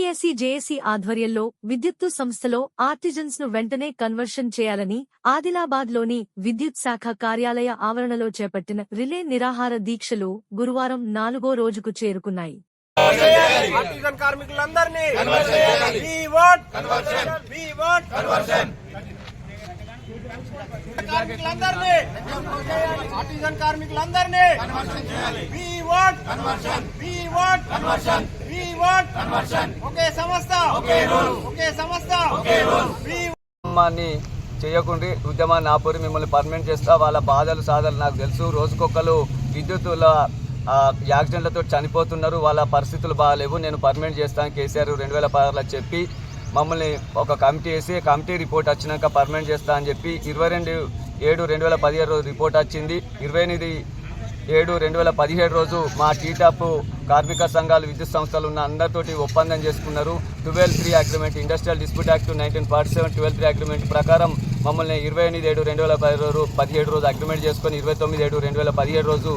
APSC JAC ఆధ్వర్యంలో విద్యుత్తు సంస్థలో ఆర్టిజన్స్ ను వెంటనే కన్వర్షన్ చేయాలని ఆదిలాబాద్లోని విద్యుత్ శాఖ కార్యాలయ ఆవరణలో చేపట్టిన రిలే నిరాహార దీక్షలు గురువారం 4వ రోజుకు చేరుకున్నాయి. ఆర్టిజన్ కార్మికులందరినీ ఆర్టిజన్ కార్మికులందరినీ ఒకే సంస్థ ఉద్యమాన్ని చేయకుండా ఉద్యమాన్ని ఆపరి మిమ్మల్ని పర్మనెంట్ చేస్తా. వాళ్ళ బాధలు సాధలు నాకు తెలుసు. రోజుకొకరు విద్యుత్తుల యాక్సిడెంట్లతో చనిపోతున్నారు. వాళ్ళ పరిస్థితులు బాగాలేవు. నేను పర్మనెంట్ చేస్తాను కేసీఆర్ 2016లో చెప్పి మమ్మల్ని ఒక కమిటీ వేసి కమిటీ రిపోర్ట్ వచ్చినాక పర్మనెంట్ చేస్తా అని చెప్పి 22/7/2017 రోజు రిపోర్ట్ వచ్చింది. 28/7/2017 రోజు మా టీటాప్ కార్మిక సంఘాలు విద్యుత్ సంస్థలు ఉన్న అందరితోటి ఒప్పందం చేసుకున్నారు. 12(3) agreement, industrial dispute act 1947 12(3) agreement ప్రకారం మమ్మల్ని 28/7/2017 రోజు అగ్రిమెంట్ చేసుకొని 29/7/2017 రోజు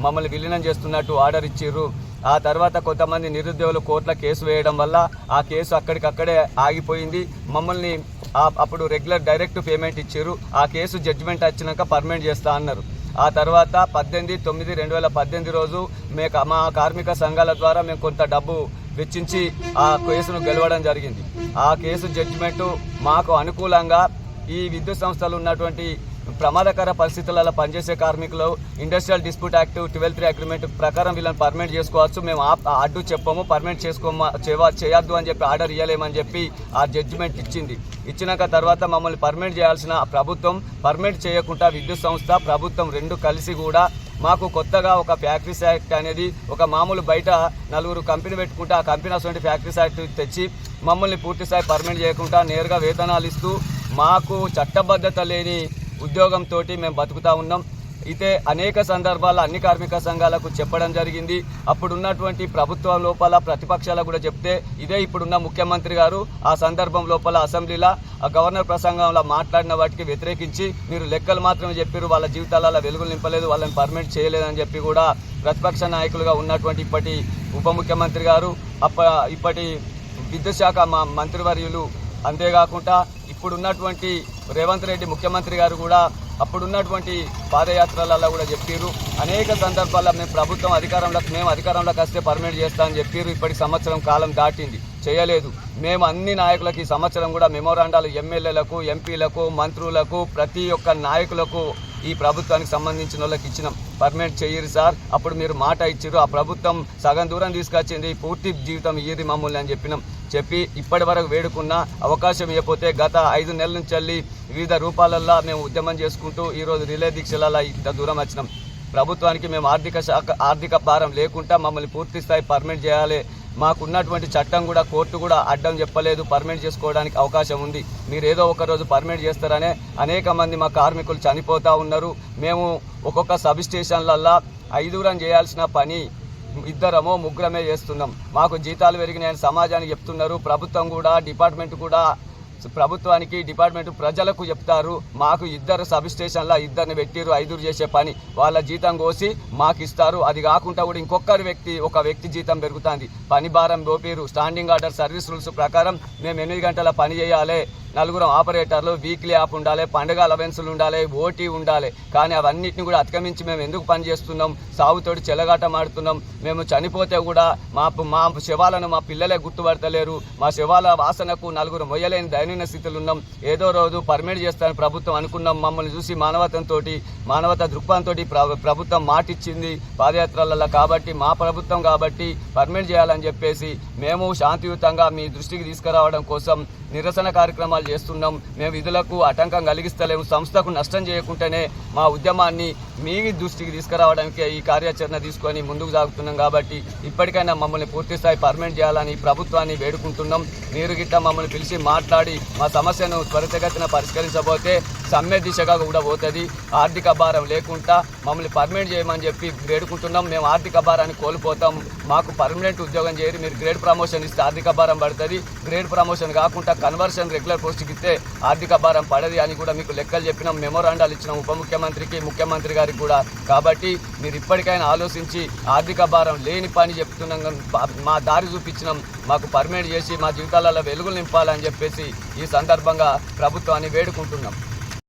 మమ్మల్ని విలీనం చేస్తున్నట్టు ఆర్డర్ ఇచ్చిర్రు. ఆ తర్వాత కొంతమంది నిరుద్యోగులు కోర్టులో కేసు వేయడం వల్ల ఆ కేసు అక్కడికక్కడే ఆగిపోయింది. మమ్మల్ని అప్పుడు రెగ్యులర్ డైరెక్ట్ పేమెంట్ ఇచ్చారు. ఆ కేసు జడ్జిమెంట్ వచ్చినాక పర్మనెంట్ చేస్తా అన్నారు. ఆ తర్వాత 18/9/2018 రోజు మా కార్మిక సంఘాల ద్వారా మేము కొంత డబ్బు వెచ్చించి ఆ కేసును గెలవడం జరిగింది. ఆ కేసు జడ్జిమెంటు మాకు అనుకూలంగా ఈ విద్యుత్ సంస్థలు ఉన్నటువంటి ప్రమాదకర పరిస్థితులలో పనిచేసే కార్మికులు ఇండస్ట్రియల్ డిస్ప్యూట్ యాక్ట్ 12(3) అగ్రిమెంట్ ప్రకారం వీళ్ళని పర్మనెంట్ చేసుకోవచ్చు. మేము అడ్డు చెప్పము, పర్మనెంట్ చేయొద్దు అని చెప్పి ఆర్డర్ ఇవ్వలేమని చెప్పి ఆ జడ్జిమెంట్ ఇచ్చినాక తర్వాత మమ్మల్ని పర్మనెంట్ చేయాల్సిన ప్రభుత్వం పర్మనెంట్ చేయకుండా విద్యుత్ సంస్థ ప్రభుత్వం రెండు కలిసి కూడా మాకు కొత్తగా ఒక ఫ్యాక్టరీస్ యాక్ట్ అనేది ఒక మామూలు బయట 4 కంపెనీ పెట్టుకుంటే ఆ కంపెనీ అటువంటి ఫ్యాక్టరీస్ యాక్ట్ తెచ్చి మమ్మల్ని పూర్తిస్థాయి పర్మనెంట్ చేయకుండా నేరుగా వేతనాలు ఇస్తూ మాకు చట్టబద్ధత లేని ఉద్యోగంతో మేము బతుకుతా ఉన్నాం. అయితే అనేక సందర్భాల్లో అన్ని కార్మిక సంఘాలకు చెప్పడం జరిగింది. అప్పుడున్నటువంటి ప్రభుత్వం లోపల ప్రతిపక్షాలకు కూడా చెప్తే ఇదే ఇప్పుడున్న ముఖ్యమంత్రి గారు ఆ సందర్భం లోపల అసెంబ్లీలో ఆ గవర్నర్ ప్రసంగంలో మాట్లాడిన వాటికి వ్యతిరేకించి మీరు లెక్కలు మాత్రమే చెప్పారు, వాళ్ళ జీవితాలలో వెలుగులు నింపలేదు, వాళ్ళని పర్మనెంట్ చేయలేదని చెప్పి కూడా ప్రతిపక్ష నాయకులుగా ఉన్నటువంటి ఇప్పటి ఉప ముఖ్యమంత్రి గారు ఇప్పటి విద్యుత్ శాఖ మంత్రివర్యులు అంతేకాకుండా ఇప్పుడున్నటువంటి రేవంత్ రెడ్డి ముఖ్యమంత్రి గారు కూడా అప్పుడున్నటువంటి పాదయాత్రలలో కూడా చెప్పారు. అనేక సందర్భాల్లో మేము అధికారంలోకి వస్తే పర్మనెంట్ చేస్తామని చెప్పారు. ఇప్పటి సంవత్సరం కాలం దాటింది, చేయలేదు. మేము అన్ని నాయకులకి ఈ సంవత్సరం కూడా మెమోరాండాలు ఎమ్మెల్యేలకు, ఎంపీలకు, మంత్రులకు, ప్రతి ఒక్క నాయకులకు ఈ ప్రభుత్వానికి సంబంధించిన వాళ్ళకి ఇచ్చినాం. పర్మనెంట్ చెయ్యరు సార్, అప్పుడు మీరు మాట ఇచ్చారు, ఆ ప్రభుత్వం సగం దూరం తీసుకొచ్చింది, పూర్తి జీవితం ఇయ్యరి మమ్మల్ని అని చెప్పి ఇప్పటి వరకు వేడుకున్న అవకాశం ఇవ్వకపోతే గత 5 నెలల నుంచి వెళ్ళి వివిధ రూపాలల్లో మేము ఉద్యమం చేసుకుంటూ ఈరోజు రిలే దీక్షలలో ఇంత దూరం వచ్చినాం. ప్రభుత్వానికి మేము ఆర్థిక భారం లేకుండా మమ్మల్ని పూర్తి స్థాయి పర్మనెంట్ చేయాలి. మాకున్నటువంటి చట్టం కూడా కోర్టు కూడా అడ్డం చెప్పలేదు, పర్మనెంట్ చేసుకోవడానికి అవకాశం ఉంది. మీరు ఏదో ఒక రోజు పర్మనెంట్ చేస్తారనే అనేక మంది మా కార్మికులు చనిపోతూ ఉన్నారు. మేము ఒక్కొక్క సబ్ స్టేషన్లల్లో 5 చేయాల్సిన పని 2 3 చేస్తున్నాం. మాకు జీతాలు పెరిగినాయని సమాజానికి చెప్తున్నారు. ప్రభుత్వం కూడా డిపార్ట్మెంట్ కూడా డిపార్ట్మెంట్ ప్రజలకు చెప్తారు. మాకు 2 సబ్ స్టేషన్ల 2 పెట్టిరు 5 చేసే పని, వాళ్ళ జీతం కోసి మాకు ఇస్తారు. అది కాకుండా కూడా ఒక వ్యక్తి జీతం పెరుగుతుంది. పని భారం దోపిరు. స్టాండింగ్ ఆర్డర్ సర్వీస్ రూల్స్ ప్రకారం మేము 8 గంటల పని చేయాలి. 4 ఆపరేటర్లు, వీక్లీ ఆఫ్ ఉండాలి, పండుగ అలవెన్సులు ఉండాలి, ఓటీ ఉండాలి. కానీ అవన్నిటిని కూడా అధిగమించి మేము ఎందుకు పని చేస్తున్నాం? సాగుతోటి చెలగాటం ఆడుతున్నాం. మేము చనిపోతే కూడా మా శవాలను మా పిల్లలే గుర్తుపడతలేరు. మా శవాల వాసనకు 4 మొయ్యలేని దయనీయ స్థితిలో ఉన్నాం. ఏదో రోజు పర్మనెంట్ చేస్తానని ప్రభుత్వం అనుకున్నాం. మమ్మల్ని చూసి మానవతా దృక్పథంతో ప్రభుత్వం మాటిచ్చింది పాదయాత్రలలో. కాబట్టి మా ప్రభుత్వం కాబట్టి పర్మనెంట్ చేయాలని చెప్పేసి మేము శాంతియుతంగా మీ దృష్టికి తీసుకురావడం కోసం నిరసన కార్యక్రమాలు చేస్తున్నాం. మేము విధులకు ఆటంకం కలిగిస్తలేము. సంస్థకు నష్టం చేయకుండానే మా ఉద్యమాన్ని మీ దృష్టికి తీసుకురావడానికి ఈ కార్యాచరణ తీసుకొని ముందుకు సాగుతున్నాం. కాబట్టి ఇప్పటికైనా మమ్మల్ని పూర్తిస్థాయి పర్మనెంట్ చేయాలని ప్రభుత్వాన్ని వేడుకుంటున్నాం. మీరు గిట్ట మమ్మల్ని పిలిచి మాట్లాడి మా సమస్యను త్వరితగతిన పరిష్కరించబోతే సమ్మె దిశగా కూడా పోతుంది. ఆర్థిక భారం లేకుండా మమ్మల్ని పర్మనెంట్ చేయమని చెప్పి వేడుకుంటున్నాం. మేము ఆర్థిక భారాన్ని కోల్పోతాం, మాకు పర్మనెంట్ ఉద్యోగం చేయరు, మీరు గ్రేడ్ ప్రమోషన్ ఇస్తే ఆర్థిక భారం పడుతుంది, గ్రేడ్ ప్రమోషన్ కాకుండా కన్వర్షన్ రెగ్యులర్ పోస్ట్కి ఇస్తే ఆర్థిక భారం పడది అని కూడా మీకు లెక్కలు చెప్పినాం, మెమోరాండాలు ఇచ్చినాం ఉప ముఖ్యమంత్రికి, ముఖ్యమంత్రి గారికి కూడా. కాబట్టి మీరు ఇప్పటికైనా ఆలోచించి ఆర్థిక భారం లేని పని చెప్తున్నాం, మా దారి చూపించినాం, మాకు పర్మనెంట్ చేసి మా జీవితాలలో వెలుగులు నింపాలని చెప్పేసి ఈ సందర్భంగా ప్రభుత్వాన్ని వేడుకుంటున్నాం.